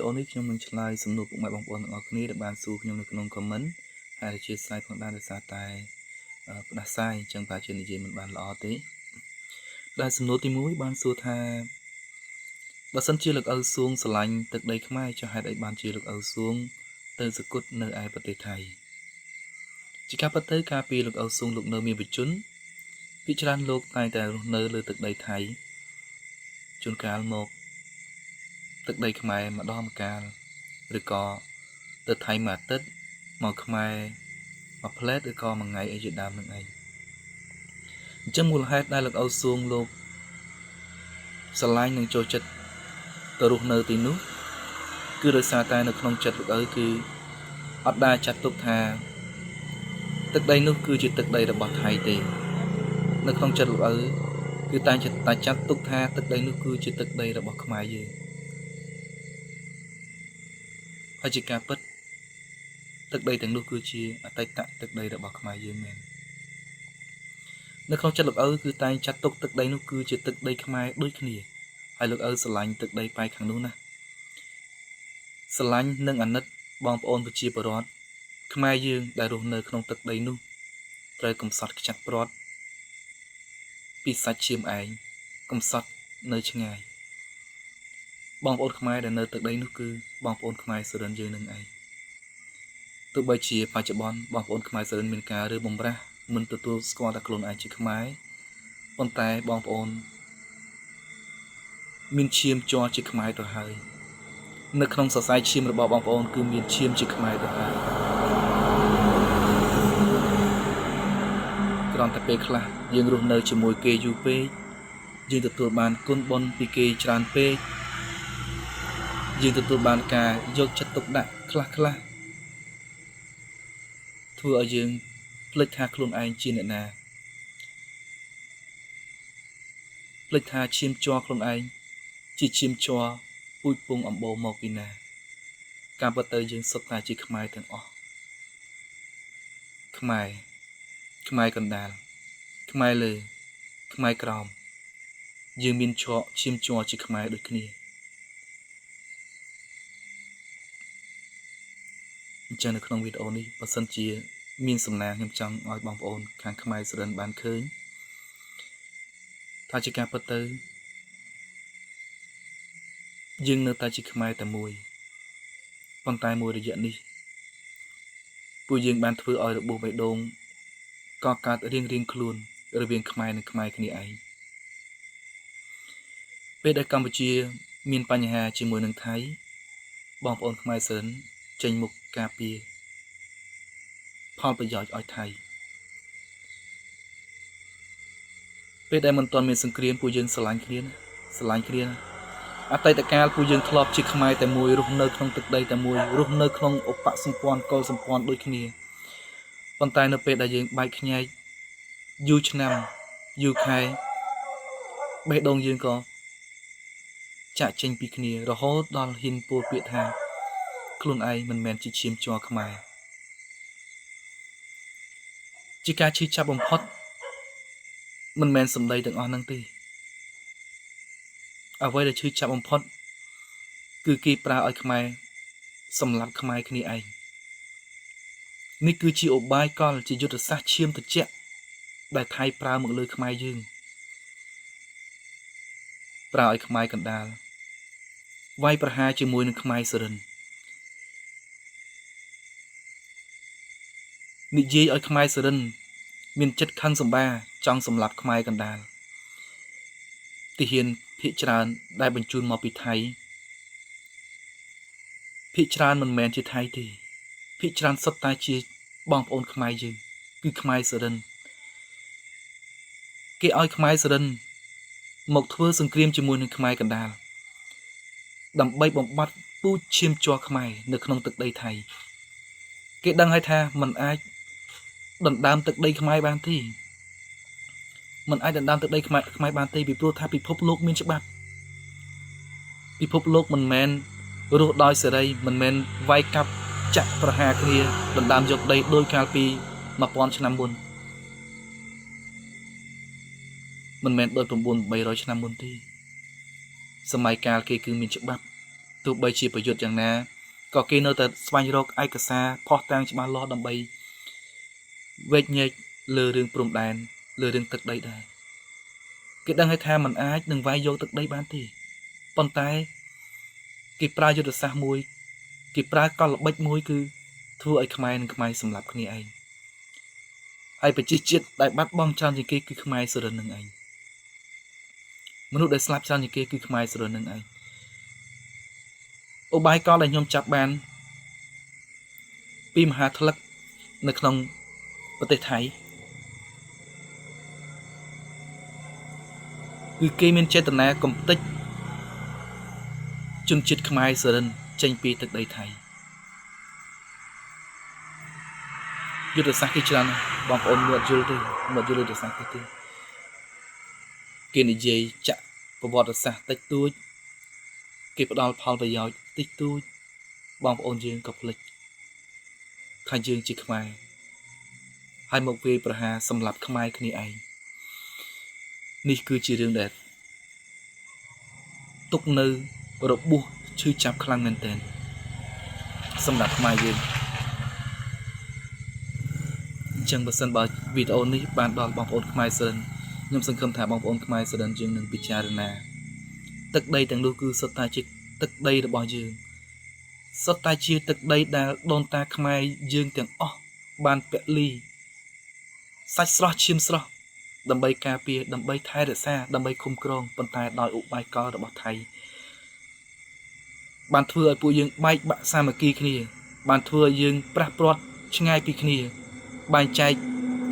អូននេះខ្ញុំនឹងឆ្លើយសំណួរពុកម៉ែបងប្អូនទាំងអស់គ្នាដែលបានសួរខ្ញុំនៅក្នុង comment ហើយជាស្លាយផងដែរដោយសារតែផ្ដាសាយអញ្ចឹងតែជានិយាយមិនបានល្អទេដែលសំណួរទី1បានសួរថាបើសិនជាលោកឪសួងស្រឡាញ់ទឹកដីខ្មែរចុះហេតុអីបានជាលោកឪសួងទៅសគត់នៅឯប្រទេសថៃជាការពិតទៅការពីលោកឪសួងលោកនៅមានបជនពីច្រើនលោកតែងតែរស់នៅលើទឹកដីថៃជួនកាលមកទឹកដីខ្មែរម្ដងម្កាលឬក៏ទៅថៃមួយអាទិត្យមកខ្មែរមួយផ្លែតឬក៏មួយថ្ងៃអីជាដើមនឹងឯងអញ្ចឹងមូលហេតុដែលលោកឪសួងលោកស្រឡាញ់និងចូលចិត្តទៅរស់នៅទីនោះគឺដោយសារតែនៅក្នុងចិត្តលោកឪគឺអត់ដែលចាត់ទុកថាទឹកដីនោះគឺជាទឹកដីរបស់ថៃទេនៅក្នុងចិត្តលោកឪគឺតែចាត់ទុកថាទឹកដីនោះគឺជាទឹកដីរបស់ខ្មែរយើងហើយជាការពិតទឹកដីទាំងនោះគឺជាអតីតទឹកដីរបស់ខ្មែរយើងមែននៅក្នុងចិត្តលោកឪគឺតែងចាត់ទុកទឹកដីនោះគឺជាទឹកដីខ្មែរដូចគ្នាហើយលោកឪស្រឡាញ់ទឹកដីប៉ែកខាងនោះណាស្រឡាញ់និងអាណិតបងប្អូនប្រជាពលរដ្ឋខ្មែរយើងដែលរស់នៅក្នុងទឹកដីនោះត្រូវកំសត់ខ្ចាត់ព្រាត់ពីសាច់ឈាមឯងកំសត់នៅឆ្ងាយបងប្អូនខ្មែរដែលនៅទឹកដីនោះគឺបងប្អូនខ្មែរសុរិនយើងនឹងឯងទោះបីជាបច្ចុប្បន្នបងប្អូនខ្មែរសុរិនមានការរើបំរាស់មិនទទួលស្គាល់ថាខ្លួនឯងជាខ្មែរប៉ុន្តែបងប្អូនមានឈាមជ័រជាខ្មែរទៅហើយនៅក្នុងសរសៃឈាមរបស់បងប្អូនគឺមានឈាមជាខ្មែរទៅហើយគ្រាន់តែពេលខ្លះយើងរស់នៅជាមួយគេយូរពេកយើងទទួលបានគុណបុណ្យពីគេច្រើនពេកយើងទទួលបានការយកចិត្តទុកដាក់ខ្លះធ្វើឲ្យយើងភ្លេចថាខ្លួនឯងជាអ្នកណាភ្លេចថាឈាមជ័រខ្លួនឯងជាឈាមជ័រពូជពងអំបូរមកពីណាការពិតទៅយើងសុទ្ធតែជាខ្មែរទាំងអស់ខ្មែរកណ្ដាលខ្មែរលើខ្មែរក្រោមយើងមានឈាមជ័រជាខ្មែរដូចគ្នាអញ្ចឹងនៅក្នុងវីដេអូនេះបើសិនជាមានសំណាងខ្ញុំចង់ឲ្យបងប្អូនខាងខ្មែរសុរិនបានឃើញថាជាការពិតទៅយើងនៅតែជាខ្មែរតែមួយប៉ុន្តែមួយរយៈនេះពួកយើងបានធ្វើឲ្យរបួសបេះដូងក៏កើតរៀងខ្លួនរវាងខ្មែរនិងខ្មែរគ្នាឯងពេលដែលកម្ពុជាមានបញ្ហាជាមួយនឹងថៃបងប្អូនខ្មែរសិនចេញមុខការពារផលប្រយោជន៍ឲ្យថៃពេលដែលមិនទាន់មានសង្គ្រាមពួកយើងស្រឡាញ់គ្នាអតីតកាលពួកយើងធ្លាប់ជាខ្មែរតែមួយរស់នៅក្នុងទឹកដីតែមួយរស់នៅក្នុងឧបសម្ព័ន្ធកុលសម្ព័ន្ធដូចគ្នាប៉ុន្តែនៅពេលដែលយើងបែកខ្ញែកយូរឆ្នាំយូរខែបេះដូងយើងក៏ចាក់ចេញពីគ្នារហូតដល់ហ៊ានពោលពាក្យថាខ្លួនឯងមិនមែនជាឈាមជ័រខ្មែរជាការឈឺចាប់បំផុតមិនមែនសម្ដីទាំងអស់ហ្នឹងទេអ្វីដែលឈឺចាប់បំផុតគឺគេប្រើឲ្យខ្មែរសម្លាប់ខ្មែរគ្នាឯងនេះគឺជាឧបាយកលជាយុទ្ធសាស្ត្រឈាមត្រជាក់ដែលថៃប្រើមកលើខ្មែរយើងប្រើឲ្យខ្មែរកណ្ដាលវាយប្រហារជាមួយនឹងខ្មែរសុរិននិយាយឲ្យខ្មែរសុរិនមានចិត្តខឹងសម្បាចង់សម្លាប់ខ្មែរកណ្ដាលទាហានភាគច្រើនដែលបញ្ជូនមកពីថៃភាគច្រើនមិនមែនជាថៃទេភាគច្រើនសុទ្ធតែជាបងប្អូនខ្មែរយើងគឺខ្មែរសុរិនគេឲ្យខ្មែរសុរិនមកធ្វើសង្គ្រាមជាមួយនឹងខ្មែរកណ្ដាលដើម្បីបំបត្តិពូជឈាមជ័រខ្មែរនៅក្នុងទឹកដីថៃគេដឹងហើយថាมันអាចដណ្ដើមទឹកដីខ្មែរបានទេมันអាចដណ្ដើមទឹកដីខ្មែរបានទេពីព្រោះថាពិភពលោកមានច្បាប់ពិភពលោកមិនមែនរស់ដោយសេរីមិនមែនវាយកាប់ចាក់ប្រហារគ្នាដណ្ដើមយកដីដោយកាលពី1000ឆ្នាំមុនមិនមែនដោយ9300ឆ្នាំមុនទេសម័យកាលគេគឺមានច្បាប់ ទោះបីជាប្រយុទ្ធយ៉ាងណាក៏គេនៅតែស្វែងរកឯកសារផុសតាងច្បាស់លាស់ដើម្បីវេកញែកលើរឿងព្រំដែនលើរឿងទឹកដីដែរគេដឹងថាมันអាចនឹងវាយយកទឹកដីបានទេប៉ុន្តែគេប្រើយុទ្ធសាស្ត្រមួយគេប្រើកលល្បិចមួយគឺធ្វើឲ្យខ្មែរនិងខ្មែរសម្លាប់គ្នាឯងហើយប្រជាជាតិដែលបាត់បង់ច្រើនជាងគេគឺខ្មែរសរិននឹងឯងមនុស្សដែលស្លាប់ច្រើនជាងគេគឺខ្មែរសរិននឹងឯងឧបាយកលដែលខ្ញុំចាប់បានពីមហាថ្លឹកនៅក្នុងប្រទេសថៃគឺគេមានចេតនាកំទេចជនជាតិខ្មែរសរិនចេញពីទឹកដីថៃយុទ្ធសាស្ត្រគេច្រើនបងប្អូនមើលយល់ទេមើលយល់យុទ្ធសាស្ត្រទេគេនិយាយចាក់ប្រវត្តិសាស្ត្រតិចតួចគេផ្ដល់ផលប្រយោជន៍តិចតួចបងប្អូនយើងក៏ភ្លេចថាយើងជាខ្មែរហើយមកវាយប្រហារសម្លាប់ខ្មែរគ្នាឯងនេះគឺជារឿងដែលទុកនៅរបួសឈឺចាប់ខ្លាំងមែនទែនសម្រាប់ខ្មែរយើងអញ្ចឹងបើសិនបើវីដេអូនេះបានដល់បងប្អូនខ្មែរសិនខ្ញុំសង្ឃឹមថាបងប្អូនខ្មែរសិនយើងនឹងពិចារណាទឹកដីទាំងនោះគឺសុទ្ធតែជាទឹកដីរបស់យើងសុទ្ធតែជាទឹកដីដែលដូនតាខ្មែរយើងទាំងអស់បានពលីសាច់ស្រស់ឈាមស្រស់ដើម្បីការពារដើម្បីថែរក្សាដើម្បីคุ้មគ្រងប៉ុន្តែដោយឧបាយកលរបស់ថៃបានធ្វើឲ្យពួកយើងបែកបាក់សាមគ្គីគ្នាបានធ្វើឲ្យយើងប្រះព្រាត់ឆ្ងាយពីគ្នាបែងចែក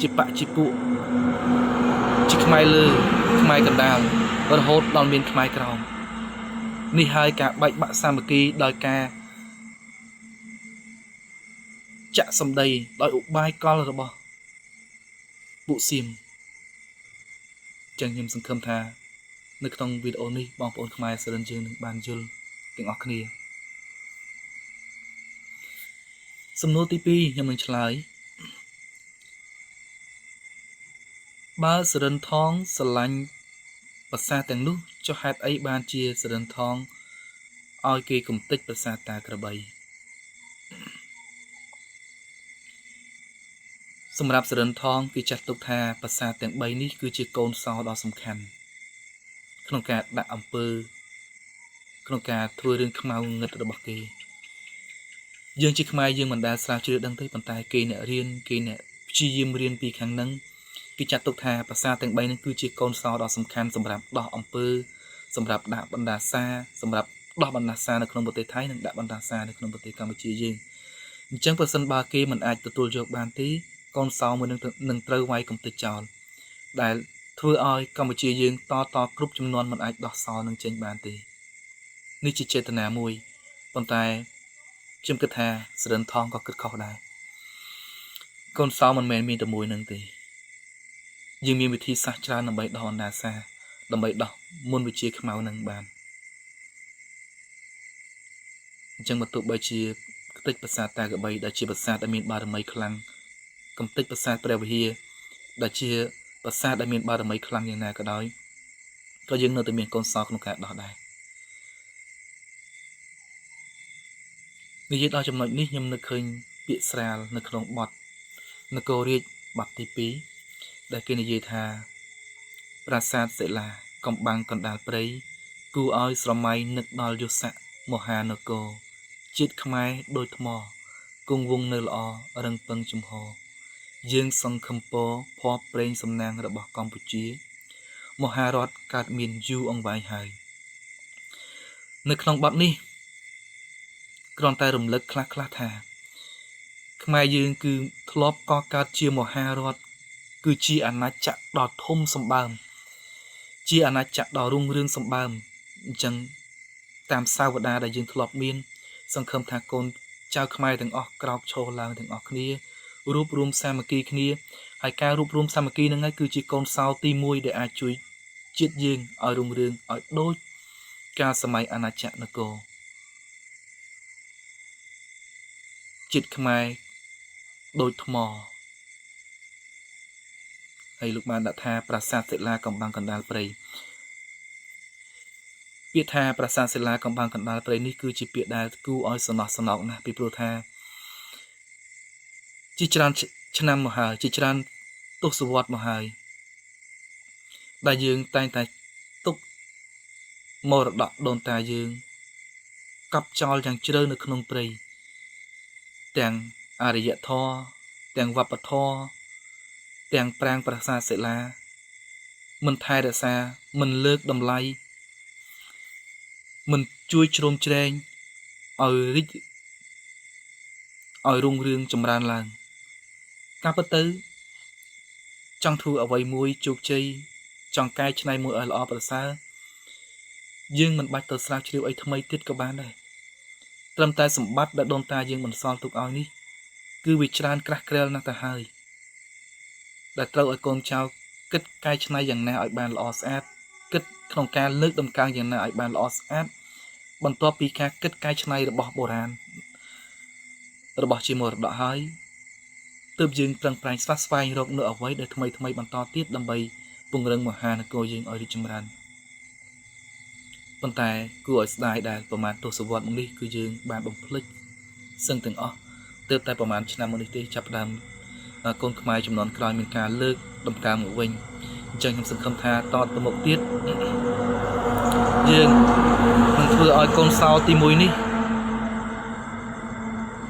ជាបកជាពួកជាខ្មែរលើខ្មែរកណ្ដាលរហូតដល់មានខ្មែរក្រោមនេះហើយការបែកបាក់សាមគ្គីដោយការចាក់សម្ដីដោយឧបាយកលរបស់ពួកសៀមចឹងខ្ញុំសង្ឃឹមថានៅក្នុងវីដេអូនេះបងប្អូនខ្មែរសិរិនយើងនឹងបានយល់ទាំងអស់គ្នាសំណួរទី2ខ្ញុំនឹងឆ្លើយបើសិរិនថងស្រឡាញ់ប្រាសាទទាំងនោះចុះហេតុអីបានជាសិរិនថងឲ្យគេកំទេចប្រាសាទតាក្របីសម្រាប់សិរិនថងគេចាត់ទុកថាប្រាសាទទាំង3នេះគឺជាកូនសោដ៏សំខាន់ក្នុងការដាក់អំពើក្នុងការធ្វើរឿងខ្មៅងឹតរបស់គេយើងជាខ្មែរយើងមិនដែលស្រាវជ្រាវដឹងទេប៉ុន្តែគេអ្នករៀនគេអ្នកព្យាយាមរៀនពីខាងហ្នឹងគេចាត់ទុកថាប្រាសាទទាំង3នេះគឺជាកូនសោដ៏សំខាន់សម្រាប់ដោះអំពើសម្រាប់ដាក់បណ្ដាសាសម្រាប់ដោះបណ្ដាសានៅក្នុងប្រទេសថៃនិងដាក់បណ្ដាសានៅក្នុងប្រទេសកម្ពុជាយើងអញ្ចឹងបើសិនបើគេមិនអាចទទួលយកបានទេកូនសោមួយនឹងត្រូវវាយកំទេចចោលដែលធ្វើឲ្យកម្ពុជាយើងតគ្រប់ចំនួនមិនអាចដោះសោនឹងចេញបានទេនេះជាចេតនាមួយប៉ុន្តែខ្ញុំគិតថាសិរិនថងក៏គិតខុសដែរកូនសោមិនមែនមានតែមួយនឹងទេយើងមានវិធីសាស្ត្រច្រើនដើម្បីដោះបណ្ដាសាដើម្បីដោះមុនវិជាខ្មៅនឹងបានអញ្ចឹងបើទោះបីជាគតិចប្រាសាទតាក្របីដែលជាប្រាសាទដែលមានបារមីខ្លាំងកំទេចប្រាសាទព្រះវិហារដែលជាប្រាសាទដែលមានបារមីខ្លាំងយ៉ាងណាក៏ដោយក៏យើងនៅតែមានកូនសោក្នុងការដោះដែរនិយាយដល់ចំណុចនេះខ្ញុំនឹកឃើញពាក្យស្រាលនៅក្នុងបទនគររាជបទទី2ដែលគេនិយាយថាប្រាសាទសិលាកំបាំងកណ្ដាលព្រៃគួរឲ្យស្រមៃនឹកដល់យុស័កមហានគរជាតិខ្មែរដូចថ្មគង់វង្សនៅល្អរឹងពឹងជំហរយើងសង្ឃឹមពរភ័ព្វព្រេងសំណាងរបស់កម្ពុជាមហារដ្ឋកើតមានយូរអង្វែងហើយនៅក្នុងបទនេះគ្រាន់តែរំលឹកខ្លះៗថាខ្មែរយើងគឺធ្លាប់កកើតជាមហារដ្ឋគឺជាអាណាចក្រដ៏ធំសម្បើមជាអាណាចក្រដ៏រុងរឿងសម្បើមអញ្ចឹងតាមសាវតាដែលយើងធ្លាប់មានសង្ឃឹមថាកូនចៅខ្មែរទាំងអស់ក្រោកឈរឡើងទាំងអស់គ្នារួបរวมសាមគ្គីគ្នាហើយការរួបរวมសាមគ្គីនឹងហើយគឺជាកូនសោទី1ដែលអាចជួយជាតិយើងឲ្យរុងរឿងឲ្យដូចកាលសម័យអាណាចក្រនគរជាតិខ្មែរដូចថ្មហើយលោកបានដាក់ថាប្រាសាទសិលាកំបាំងកណ្ដាលព្រៃ ពាក្យថាប្រាសាទសិលាកំបាំងកណ្ដាលព្រៃនេះគឺជាពាក្យដែលគួរឲ្យសំណោះសំណោកណាស់ពីព្រោះថាជាច្រើនឆ្នាំមកហើយជាច្រើនទសវត្សរ៍មកហើយដែលយើងតែងតែទុកមរតកដូនតាយើងកប់ចោលយ៉ាងជ្រៅនៅក្នុងព្រៃទាំងអរិយធម៌ទាំងវប្បធម៌ទាំងប្រាង្គប្រាសាទសិលាមិនថែរក្សាមិនលើកតម្លៃមិនជួយជ្រោមជ្រែងឲ្យរុងរឿងចម្រើនឡើងការពិតទៅចង់ធ្វើអ្វីមួយជោគជ័យចង់កែច្នៃមួយឲ្យល្អប្រសើរយើងមិនបាច់ទៅស្រាវជ្រាវអីថ្មីទៀតក៏បានដែរត្រឹមតែសម្បត្តិដែលដូនតាយើងបន្សល់ទុកឲ្យនេះគឺវាច្រើនក្រាស់ក្រែលណាស់ទៅហើយដែលត្រូវឲ្យកូនចៅគិតកែច្នៃយ៉ាងណាឲ្យបានល្អស្អាតគិតក្នុងការលើកតម្កើងយ៉ាងណាឲ្យបានល្អស្អាតបន្ទាប់ពីការគិតកែច្នៃរបស់បុរាណរបស់ជាមរតកហើយទើបយើងប្រឹងប្រែងស្វែងរកនៅអ្វីដែលថ្មីបន្តទៀតដើម្បីពង្រឹងមហានគរយើងឲ្យរីកចម្រើនប៉ុន្តែគួរឲ្យស្ដាយដែលប្រមាណទសវត្សរ៍មកនេះគឺយើងបានបំភ្លេចសឹងទាំងអស់ទើបតែប្រមាណឆ្នាំមកនេះទេចាប់ផ្ដើមកូនខ្មែរចំនួនក្រោយមានការលើកតម្កើងមកវិញអញ្ចឹងខ្ញុំសង្ឃឹមថាតទៅមុខទៀតយើងនឹងធ្វើឲ្យកូនសោទី1នេះ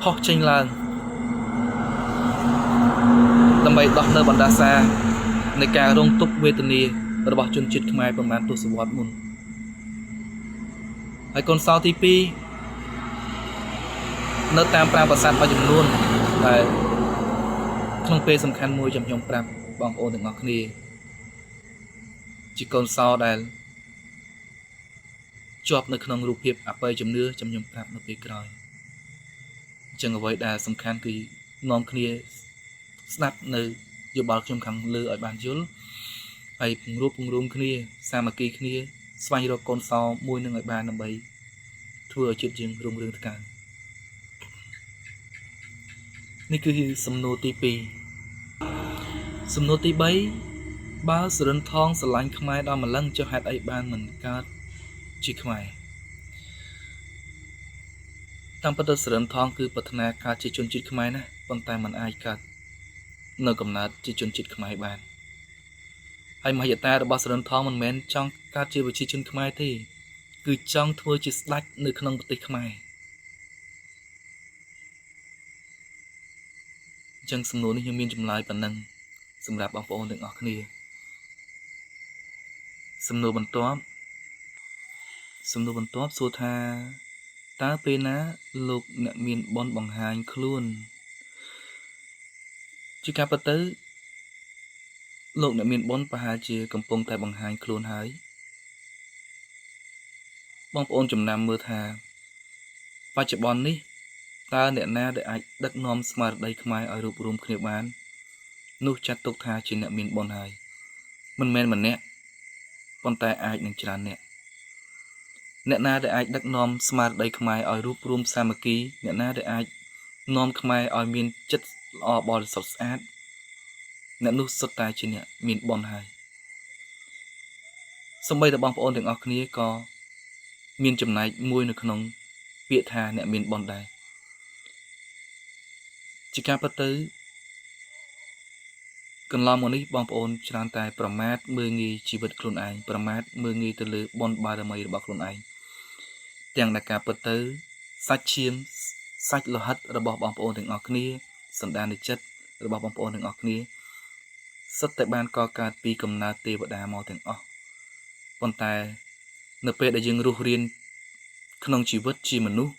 ហោះចេញឡើងដើម្បីដោះនៅបណ្ដាសានៃការរងទុក្ខវេទនារបស់ជនជាតិខ្មែរប្រមាណទសវត្សរ៍មុនហើយកូនសោទី2នៅតាមប្រាង្គប្រាសាទមួយចំនួនដែលក្នុងពេលសំខាន់មួយខ្ញុំប្រាប់បងប្អូនទាំងអស់គ្នាជាកូនសោដែលជាប់នៅក្នុងរូបភាពអបិយជំនឿខ្ញុំប្រាប់នៅពេលក្រោយអញ្ចឹងអ្វីដែលសំខាន់គឺនាំគ្នាស្ដាប់នៅយោបល់ខ្ញុំខាងលើឲ្យបានយល់ហើយពង្រួមគ្នាសាមគ្គីគ្នាស្វែងរកកូនសោមួយនឹងឲ្យបានដើម្បីធ្វើឲ្យជាតិយើងរុងរឿងថ្កើងនេះគឺសំណួរទី2សំណួរទី3បើសរិនថងស្រឡាញ់ខ្មែរដល់ម្លឹងចុះហេតុអីបានមិនកើតជាខ្មែរតាមពិតទៅសរិនថងគឺប្រាថ្នាកើតជាជនជាតិខ្មែរណាប៉ុន្តែมันអាចកើតនៅកំណើតជាជនជាតិខ្មែរបានហើយមហិច្ឆតារបស់សរិនថងមិនមែនចង់កើតជាប្រជាជនខ្មែរទេគឺចង់ធ្វើជាស្ដេចនៅក្នុងប្រទេសខ្មែរអញ្ចឹងសំណួរនេះខ្ញុំមានចម្លើយប៉ុណ្ណឹងសម្រាប់បងប្អូនទាំងអស់គ្នាសំណួរបន្ទាប់សួរថាតើពេលណាលោកអ្នកមានបនបង្ហាញខ្លួនជាការពិតទៅលោកអ្នកមានបនប្រហែលជាកំពុងតែបង្ហាញខ្លួនហើយបងប្អូនចំណាំមើលថាបច្ចុប្បន្ននេះតើអ្នកណាដែលអាចដឹកនាំស្មារតីខ្មែរឲ្យរួបរวมគ្នាបាននោះចាត់ទុកថាជាអ្នកមានបុណ្យហើយមិនមែនម្នាក់ប៉ុន្តែអាចនឹងច្រើនអ្នកណាដែលអាចដឹកនាំស្មារតីខ្មែរឲ្យរួបរวมសាមគ្គីអ្នកណាដែលអាចនាំខ្មែរឲ្យមានចិត្តល្អបរិសុទ្ធស្អាតអ្នកនោះសុទ្ធតែជាអ្នកមានបុណ្យហើយសូម្បីតែបងប្អូនទាំងអស់គ្នាក៏មានចំណែកមួយនៅក្នុងពាក្យថាអ្នកមានបុណ្យដែរជាការពិតទៅកន្លងមកនេះបងប្អូនច្រើនតែប្រមាថមើលងាយជីវិតខ្លួនឯងប្រមាថមើលងាយទៅលើបុណ្យបារមីរបស់ខ្លួនឯងទាំងដែលការពិតទៅសាច់ឈាមសាច់លោហិតរបស់បងប្អូនទាំងអស់គ្នាសន្តានចិត្តរបស់បងប្អូនទាំងអស់គ្នាសុទ្ធតែបានកកើតពីកំណើតទេវតាមកទាំងអស់ប៉ុន្តែនៅពេលដែលយើងរស់រានក្នុងជីវិតជាមនុស្ស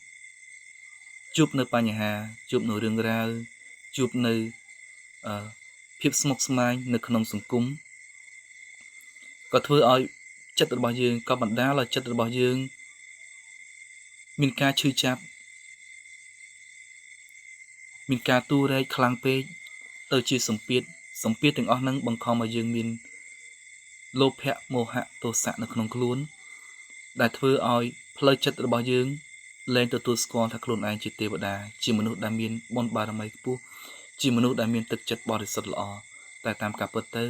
ជួបនៅបញ្ហាជួបនៅរឿងរ៉ាវជួបនៅភាពស្មុគស្មាញនៅក្នុងសង្គមក៏ធ្វើឲ្យចិត្តរបស់យើងក៏បណ្ដាលឲ្យចិត្តរបស់យើងមានការឈឺចាប់មានការទូរែកខ្លាំងពេកទៅជាសម្ពាធទាំងអស់ហ្នឹងបង្ខំឲ្យយើងមានលោភៈមោហៈទោសៈនៅក្នុងខ្លួនដែលធ្វើឲ្យផ្លូវចិត្តរបស់យើងលែងទទួលស្គាល់ថាខ្លួនឯងជាទេវតាជាមនុស្សដែលមានបុណ្យបារមីខ្ពស់ជាមនុស្សដែលមានទឹកចិត្តបរិសុទ្ធល្អតែតាមការពិតទៅ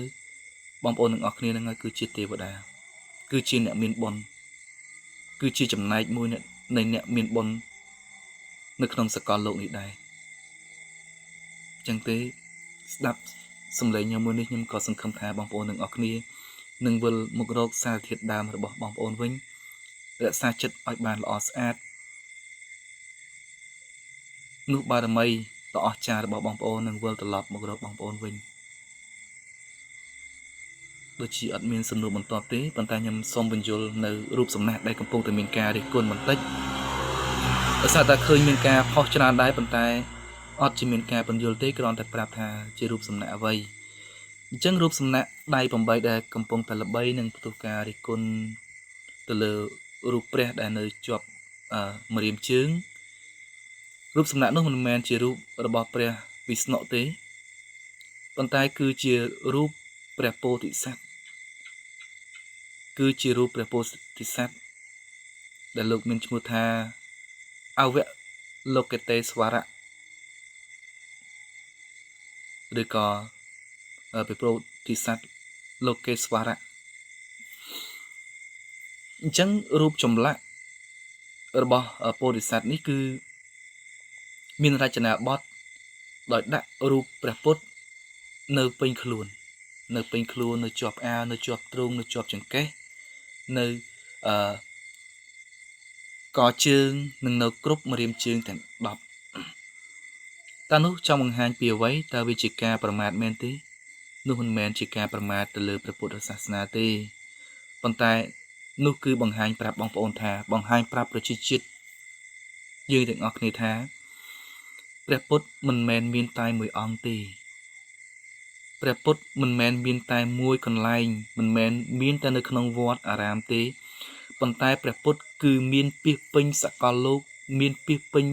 បងប្អូនទាំងអស់គ្នានឹងហើយគឺជាទេវតាគឺជាអ្នកមានបុណ្យ គឺជាចំណែកមួយនៃអ្នកមានបុណ្យនៅក្នុងសកលលោកនេះដែរចឹងទេស្ដាប់សំឡេងខ្ញុំមួយនេះខ្ញុំក៏សង្ឃឹមថាបងប្អូនទាំងអស់គ្នានឹងវិលមករកសារធាតុដើមរបស់បងប្អូនវិញរក្សាចិត្តឲ្យបានល្អស្អាតនោះបារមីដ៏អស្ចារ្យរបស់បងប្អូននឹងវិលត្រឡប់មករកបងប្អូនវិញដូចជាអត់មានសំណួរបន្ទាប់ទេប៉ុន្តែខ្ញុំសូមបញ្យល់នៅរូបសំណាកដែលកំពុងតែមានការរិះគន់បន្តិចដោយសារតែឃើញមានការផុសច្រើនដែរប៉ុន្តែអត់ជាមានការបញ្យល់ទេគ្រាន់តែប្រាប់ថាជារូបសំណាកអ្វីអញ្ចឹងរូបសំណាកដៃ8ដែលកំពុងតែល្បីនឹងផ្ទុះការរិះគន់ទៅលើរូបព្រះដែលនៅជាប់ម្រាមជើងរូបសំណាកនោះមិនមែនជារូបរបស់ព្រះវិស្ណុទេប៉ុន្តែគឺជារូបព្រះពោធិសត្វគឺជារូបព្រះពោធិសត្វដែលលោកមានឈ្មោះថាអវលោកេតេស្វរៈឬក៏ព្រះពោធិសត្វលោកេស្វរៈអញ្ចឹងរូបចម្លាក់របស់ពោធិសត្វនេះគឺមានរចនាបថដោយដាក់រូបព្រះពុទ្ធនៅពេញខ្លួននៅជាប់អាវនៅជាប់ទ្រូងនៅជាប់ចង្កេះនៅកជើងនិងនៅគ្រប់ម្រាមជើងទាំង10តើនោះចង់បង្ហាញពីអ្វីតើវាជាការប្រមាថមែនទេនោះមិនមែនជាការប្រមាថទៅលើព្រះពុទ្ធសាសនាទេប៉ុន្តែនោះគឺបង្ហាញប្រាប់បងប្អូនថាបង្ហាញប្រាប់ប្រជាជាតិយើងទាំងអស់គ្នាថាព្រះពុទ្ធមិនមែនមានតែមួយអង្គទេព្រះពុទ្ធមិនមែនមានតែមួយកន្លែងមិនមែនមានតែនៅក្នុងវត្តអារាមទេប៉ុន្តែព្រះពុទ្ធគឺមានពាសពេញសកលលោកមានពាសពេញ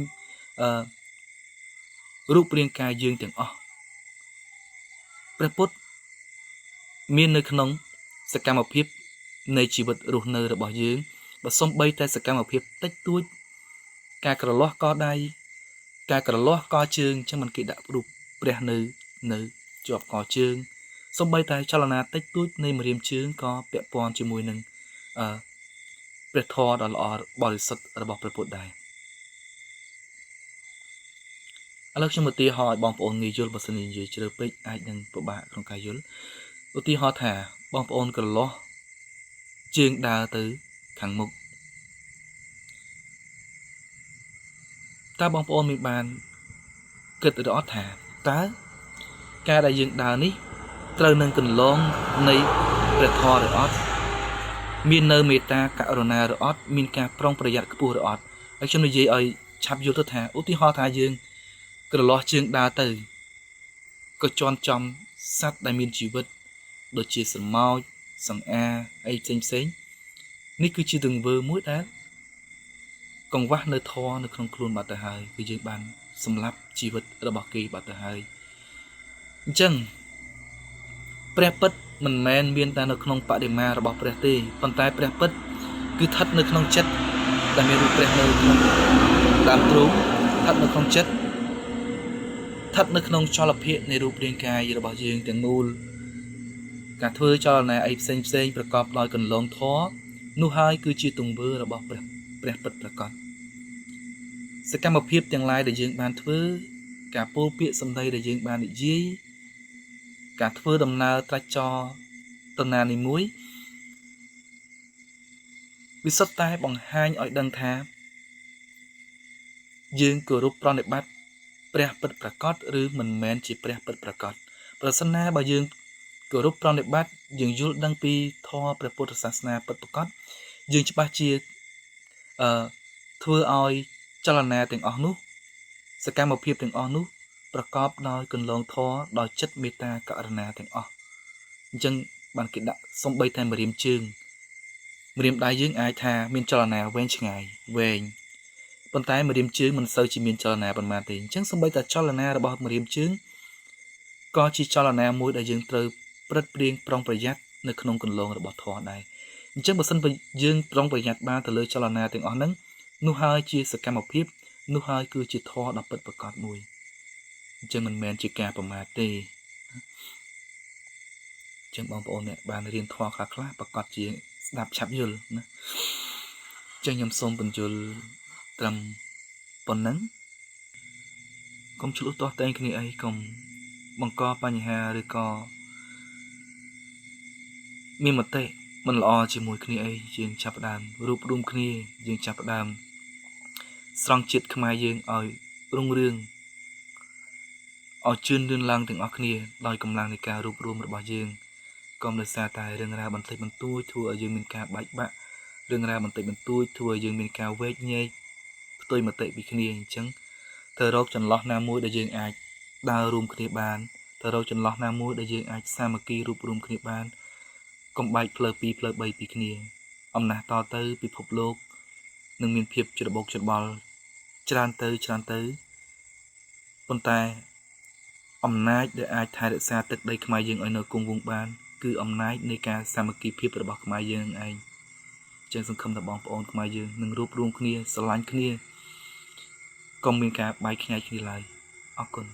រូបរាងកាយយើងទាំងអស់ព្រះពុទ្ធមាននៅក្នុងសកម្មភាពនៃជីវិតរស់នៅរបស់យើងបើសំបីតែសកម្មភាពតិចតួចការក្រឡាស់កដៃការក្រឡាស់កជើងចឹងមិនគេដាក់រូបព្រះនៅជាប់កជើងសំបីតែចលនាតិចតួចនៃម្រាមជើងក៏ពាក់ព័ន្ធជាមួយនឹងព្រះធម៌ដ៏ល្អបរិសុទ្ធរបស់ព្រះពុទ្ធដែរឥឡូវខ្ញុំឧទាហរណ៍ឲ្យបងប្អូនងាយយល់បើសិនជានិយាយជ្រៅពេកអាចនឹងពិបាកក្នុងការយល់ឧទាហរណ៍ថាបងប្អូនក្រឡាស់ជើងដើរទៅខាងមុខតើបងប្អូនមានបានគិតឬអត់ថាតើការដែលយើងដើរនេះត្រូវនឹងគន្លងនៃព្រះធម៌ឬអត់មាននៅមេត្តាករុណាឬអត់មានការប្រុងប្រយ័ត្នខ្ពស់ឬអត់ហើយខ្ញុំនិយាយឲ្យឆាប់យល់ទៅថាឧទាហរណ៍ថាយើងក្រឡាស់ជើងដើរទៅក៏ជន់ចំសត្វដែលមានជីវិតដូចជាស្រមោចសង្អាអីផ្សេងនេះគឺជាទង្វើមួយដែលកង្វះនៅធម៌នៅក្នុងខ្លួនបាត់ទៅហើយគឺយើងបានសម្លាប់ជីវិតរបស់គេបាត់ទៅហើយអញ្ចឹងព្រះពិតមិនមែនមានតែនៅក្នុងបដិមារបស់ព្រះទេប៉ុន្តែព្រះពិតគឺស្ថិតនៅក្នុងចិត្តដែលមានរូបព្រះនៅក្នុងដើមទ្រូងស្ថិតនៅក្នុងចិត្តស្ថិតនៅក្នុងចលភាពនៃរូបរាងកាយរបស់យើងទាំងមូលការធ្វើចលនាអីផ្សេងប្រកបដោយកន្លងធម៌នោះហើយគឺជាទង្វើរបស់ព្រះពិតប្រកបសកម្មភាពទាំងឡាយដែលយើងបានធ្វើការពោលពាក្យសម្ដីដែលយើងបាននិយាយការធ្វើដំណើរត្រាច់ចរតណានីមួយវាសុទ្ធតែបង្ហាញឲ្យដឹងថាយើងគោរពប្រណិប័តព្រះពិតប្រកបឬមិនមែនជាព្រះពិតប្រកបប្រសិនណាបើយើងគោរពប្រណិប័តយើងយល់ដឹងពីធម៌ព្រះពុទ្ធសាសនាពិតប្រកបយើងច្បាស់ជាធ្វើឲ្យចលនាទាំងអស់នោះសកម្មភាពទាំងអស់នោះប្រកបដោយកន្លងធម៌ដោយចិត្តមេត្តាករុណាទាំងអស់អញ្ចឹងបានគេដាក់សំបីតែម្រាមជើងម្រាមដៃយើងអាចថាមានចលនាវែងឆ្ងាយវែងប៉ុន្តែម្រាមជើងមិនសូវជាមានចលនាប៉ុន្មានទេអញ្ចឹងសំបីតែចលនារបស់ម្រាមជើងក៏ជាចលនាមួយដែលយើងត្រូវព្រឹត្តព្រៀងប្រុងប្រយ័ត្ននៅក្នុងកន្លងរបស់ធម៌ដែរអញ្ចឹងបើសិនបើយើងប្រុងប្រយ័ត្នបានទៅលើចលនាទាំងអស់ហ្នឹងនោះហើយជាសកម្មភាពនោះហើយគឺជាធម៌ដ៏ពិតប្រាកដមួយអញ្ចឹងមិនមែនជាការប្រមាថទេអញ្ចឹងបងប្អូនអ្នកបានរៀនធម៌ខ្លះប្រកបជាស្ដាប់ឆាប់យល់ណាអញ្ ចឹងខ្ញុំសូមបញ្យល់ត្រឹមប៉ុណ្ណឹងកុំឆ្លោះទាស់តែងគ្នាអីកុំបង្កបញ្ហាឬក៏មានមតិមិនល្អជាមួយគ្នាអីយើងចាប់ផ្ដើមរួបរวมគ្នាយើងចាប់ផ្ដើមស្រង់ជាតិខ្មែរយើងឲ្យរុងរឿងឲ្យជឿនលឿនឡើងទាំងអស់គ្នាដោយកម្លាំងនៃការរួបរวมរបស់យើងកុំដោយសារតែរឿងរ៉ាវបន្តិចបន្តួចធ្វើឲ្យយើងមានការបែកបាក់រឿងរ៉ាវបន្តិចបន្តួចធ្វើឲ្យយើងមានការវែកញែកផ្ទុយមតិពីគ្នាអញ្ចឹងត្រូវរកចន្លោះណាមួយដែលយើងអាចដើររួមគ្នាបានត្រូវរកចន្លោះណាមួយដែលយើងអាចសាមគ្គីរួបរวมគ្នាបានកុំបែកផ្លូវ2ផ្លូវ3ពីគ្នាអំណះតទៅពិភពលោកនឹងមានភាពច្របូកច្របល់ច្រើនទៅប៉ុន្តែអំណាចដែលអាចថែរក្សាទឹកដីខ្មែរយើងឲ្យនៅគង់វង្សបានគឺអំណាចនៃការសាមគ្គីភាពរបស់ខ្មែរយើងឯងចឹងសង្ឃឹមថាបងប្អូនខ្មែរយើងនឹងរួបរวมគ្នាស្រឡាញ់គ្នាកុំមានការបែកខ្ញែកគ្នាឡើយអរគុណ